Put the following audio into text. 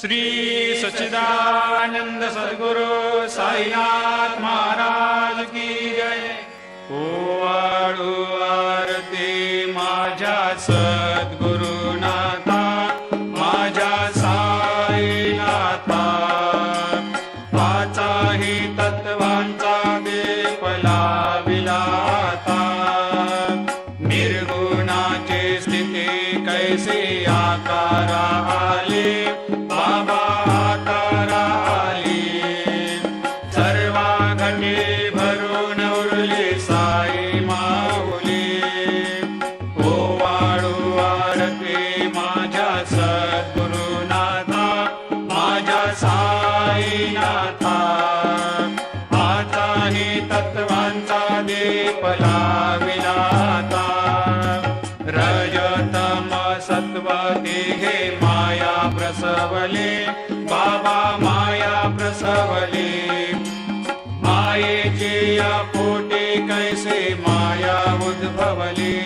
श्री सच्चिदानंद सद्गुरु साईनाथ महाराज की जय। ओवाळू आरती माझ्या सद्गुरुनाथा, माझ्या साईनाथा, पाचाही तत्वांचा दीप लाविला आता। निर्गुणाची स्थिती कैसे आकारा आले, बाबा आकारा आली। सर्वा घटे भरून उरली साई माऊली। ओवाळू आरती माझ्या सद्गुरुनाथा, माझ्या साईनाथा, आताही तत्वांचा दीप लाविला आता। रजतम सत्व तिघे माया प्रसवले, बाबा माया प्रसवले। मायेची या पोटी कैसे माया उद्भवली।